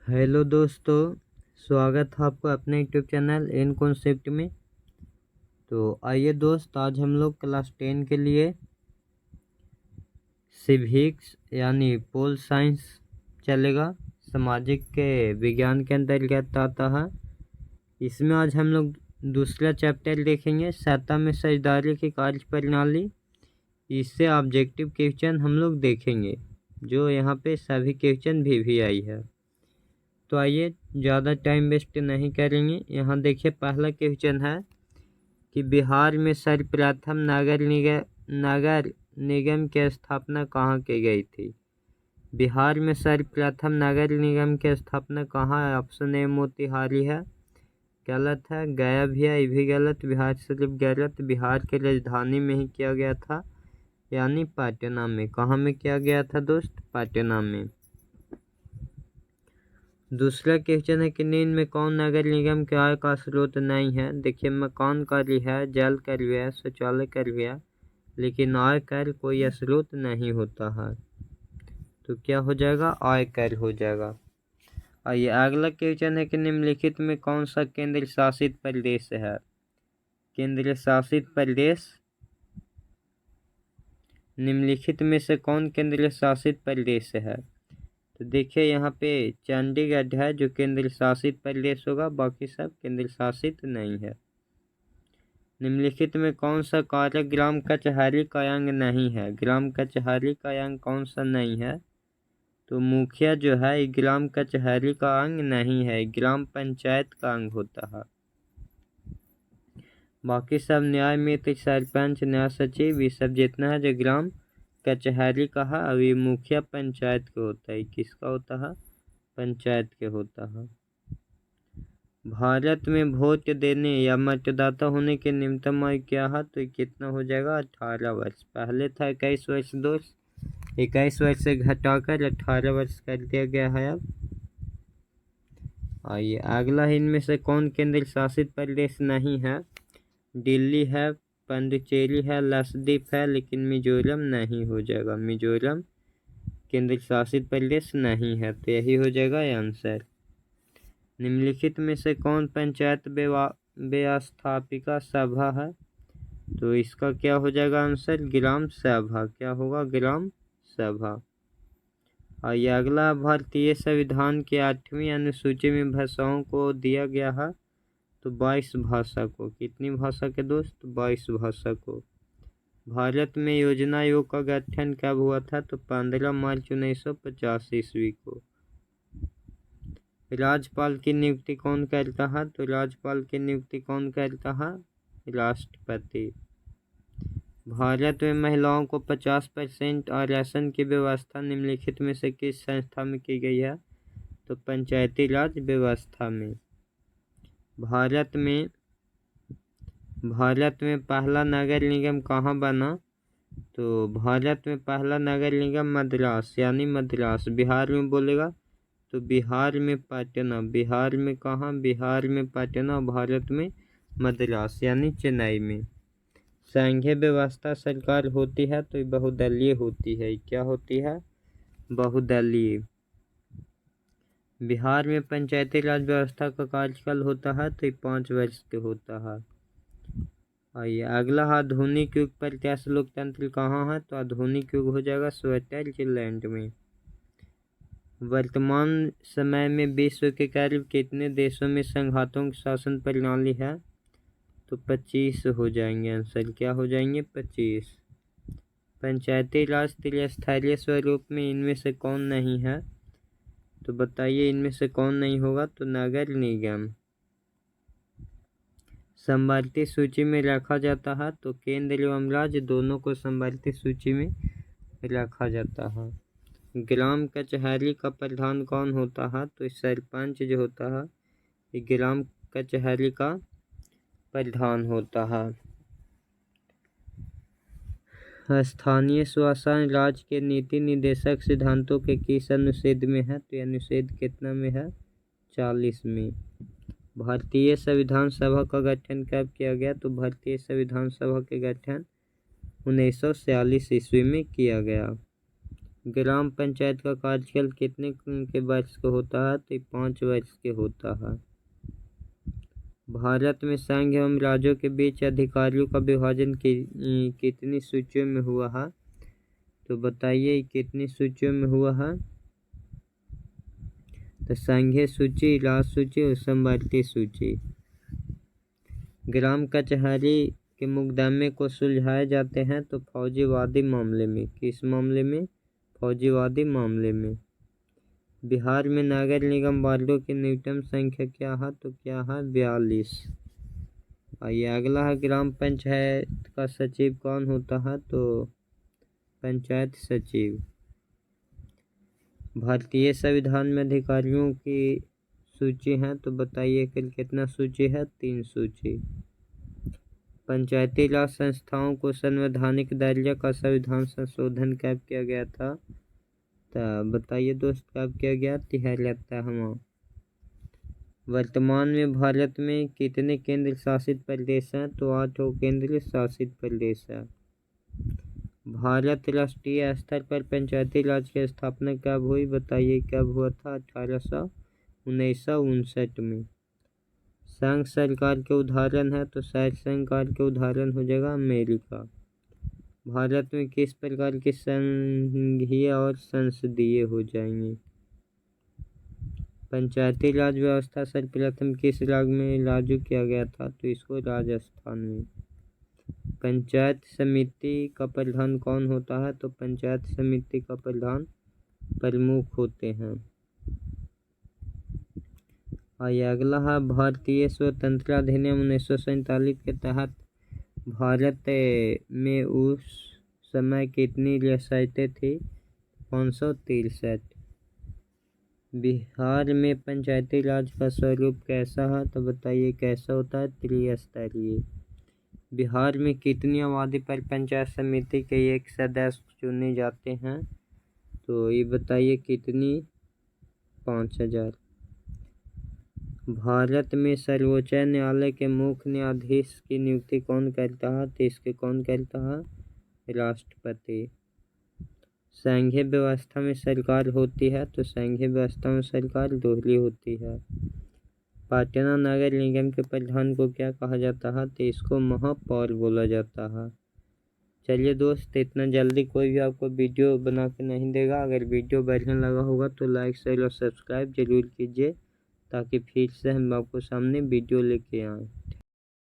Hello दोस्तों, स्वागत है आपको अपने यूट्यूब चैनल इन कॉन्सेप्ट में। तो आइए दोस्त, आज हम लोग क्लास 10 के लिए सिविक्स यानी पोल साइंस चलेगा, सामाजिक के विज्ञान के अंतर्गत आता है। इसमें आज हम लोग दूसरा चैप्टर देखेंगे, सतह में साझेदारी की कार्यप्रणाली। इससे ऑब्जेक्टिव क्वेश्चन हम लोग देखेंगे, जो यहाँ पे सभी क्वेश्चन भी आई है। तो आइए ज़्यादा टाइम वेस्ट नहीं करेंगे। यहाँ देखिए, पहला क्वेश्चन है कि बिहार में सर्वप्रथम नगर निगम की स्थापना कहाँ की गई थी। बिहार में सर्वप्रथम नगर निगम की स्थापना कहाँ है? ऑप्शन ए मोतिहारी है, गलत है। गया भी है, ये भी गलत। बिहार शरीफ गलत। बिहार की राजधानी में ही किया गया था, यानी पटना में। कहाँ में किया गया था दोस्त? पटना में। दूसरा क्वेश्चन है कि निम्न में कौन नगर निगम के आय का स्रोत नहीं है। देखिए, मकान कर है, जल कर है, शौचालय कर है, लेकिन आय कर कोई स्रोत नहीं होता है। तो क्या हो जाएगा? आय कर हो जाएगा। आइए अगला क्वेश्चन है कि निम्नलिखित में कौन सा केंद्र शासित प्रदेश है। केंद्र शासित प्रदेश, निम्नलिखित में से कौन केंद्र शासित प्रदेश है? तो देखिए, यहाँ पे चंडीगढ़ है जो केंद्र शासित प्रदेश होगा, बाकी सब केंद्र शासित नहीं है। निम्नलिखित में कौन सा कार्य ग्राम कचहरी का अंग नहीं है। ग्राम कचहरी का अंग कौन सा नहीं है? तो मुखिया जो है ग्राम कचहरी का अंग नहीं है, ग्राम पंचायत का अंग होता है। बाकी सब न्याय मित्र, सरपंच, न्याय सचिव, ये सब जितना है जो ग्राम कचहरी का है, अभी मुखिया पंचायत के होता है। किसका होता है? पंचायत के होता है। भारत में वोट देने या मतदाता होने की न्यूनतम आयु क्या है? तो कितना हो जाएगा? 18 वर्ष। पहले था 21 वर्ष दोस्त, 21 वर्ष से घटाकर 18 वर्ष कर दिया गया है अब। आइए अगला, इनमें से कौन केंद्र शासित प्रदेश नहीं है? दिल्ली है, पुडुचेरी है, लक्षद्वीप है, लेकिन मिजोरम नहीं हो जाएगा। मिजोरम केंद्र शासित प्रदेश नहीं है, तो यही हो जाएगा आंसर। निम्नलिखित में से कौन पंचायत व्यवस्थापिका सभा है? तो इसका क्या हो जाएगा आंसर? ग्राम सभा। क्या होगा? ग्राम सभा। आइए अगला, भारतीय संविधान के 8वीं अनुसूची में भाषाओं को दिया गया है, तो 22 भाषा को। कितनी भाषा के दोस्त? 22 भाषा को। भारत में योजना आयोग का गठन कब हुआ था? तो 15 मार्च 1950 ईस्वी को। राज्यपाल की नियुक्ति कौन करता है? तो राज्यपाल की नियुक्ति कौन करता है? राष्ट्रपति। भारत में महिलाओं को 50% आरक्षण की व्यवस्था निम्नलिखित में से किस संस्था में की गई है? तो पंचायती राज व्यवस्था में। भारत में पहला नगर निगम कहाँ बना? तो भारत में पहला नगर निगम मद्रास, यानी मद्रास। बिहार में बोलेगा तो बिहार में पटना। बिहार में कहाँ? बिहार में पटना। भारत में मद्रास यानी चेन्नई में। संघीय व्यवस्था सरकार होती है तो बहुदलीय होती है। क्या होती है? बहुदलीय। बिहार में पंचायती राज व्यवस्था का कार्यकाल होता है तो 5 वर्ष के होता है। आइए अगला, आधुनिक युग प्रत्याश लोकतंत्र कहाँ है? तो आधुनिक युग हो जाएगा स्विट्जरलैंड में। वर्तमान समय में विश्व के करीब कितने देशों में संघातों की शासन प्रणाली है? तो 25 हो जाएंगे आंसर। क्या हो जाएंगे? 25। पंचायती राज त्रिस्तरीय स्वरूप में इनमें से कौन नहीं है? तो बताइए, इनमें से कौन नहीं होगा? तो नगर निगम। संवर्ती सूची में रखा जाता है तो केंद्र एवं राज्य दोनों को संवर्ती सूची में रखा जाता है। ग्राम कचहरी का प्रधान कौन होता है? तो सरपंच जो होता है ये ग्राम कचहरी का प्रधान होता है। स्थानीय स्वशासन राज्य के नीति निर्देशक सिद्धांतों के किस अनुच्छेद में है? तो यह अनुच्छेद कितना में है? 40 में। भारतीय संविधान सभा का गठन कब किया गया? तो भारतीय संविधान सभा के गठन 1946 ईस्वी में किया गया। ग्राम पंचायत का कार्यकाल कितने के वर्ष का होता है? तो 5 वर्ष के होता है। भारत में संघ एवं राज्यों के बीच अधिकारियों का विभाजन कितनी सूचियों में हुआ है? तो बताइए कितनी सूचियों में हुआ है? तो संघीय सूची, राज्य सूची और समवर्ती सूची। ग्राम कचहरी के मुकदमे को सुलझाए जाते हैं तो फौजीवादी मामले में। किस मामले में? फौजीवादी मामले में। बिहार में नगर निगम वार्डों की न्यूनतम संख्या क्या है? तो क्या है? 42। आइए अगला है, ग्राम पंचायत का सचिव कौन होता है? तो पंचायत सचिव। भारतीय संविधान में अधिकारियों की सूची है तो बताइए कुल कितना सूची है? 3 सूची। पंचायती राज संस्थाओं को संवैधानिक दर्जा का संविधान संशोधन कब किया गया था? तो बताइए दोस्त कब किया गया? 73वां। वर्तमान में भारत में कितने केंद्र शासित प्रदेश हैं? तो 8 केंद्र शासित प्रदेश है। भारत राष्ट्रीय स्तर पर पंचायती राज की स्थापना कब हुई? बताइए कब हुआ था? 1959 में। संघ सरकार के उदाहरण है तो संघ सरकार के उदाहरण हो जाएगा अमेरिका। भारत में किस प्रकार के संघीय और संसदीय हो जाएंगे? पंचायती राज व्यवस्था सर्वप्रथम किस राज्य में लागू किया गया था? तो इसको राजस्थान में। पंचायत समिति का प्रधान कौन होता है? तो पंचायत समिति का प्रधान प्रमुख होते हैं। आइए अगला है, भारतीय स्वतंत्रता अधिनियम 1947 के तहत भारत में उस समय कितनी रियासतें थी? 563। बिहार में पंचायती राज का स्वरूप कैसा है? तो बताइए कैसा होता है? त्रिस्तरीय। बिहार में कितनी आबादी पर पंचायत समिति के एक सदस्य चुने जाते हैं? तो ये बताइए कितनी? 5000। भारत में सर्वोच्च न्यायालय के मुख्य न्यायाधीश की नियुक्ति कौन करता है? तो इसके कौन करता है? राष्ट्रपति। संघीय व्यवस्था में सरकार होती है तो संघीय व्यवस्था में सरकार दोहरी होती है। पटना नगर निगम के प्रधान को क्या कहा जाता है? तो इसको महापौर बोला जाता है। चलिए दोस्त, इतना जल्दी कोई भी आपको वीडियो बना के नहीं देगा। अगर वीडियो बढ़िया लगा होगा तो लाइक शेयर और सब्सक्राइब जरूर कीजिए ताकि फिर से हम आपको सामने वीडियो लेके आएँ।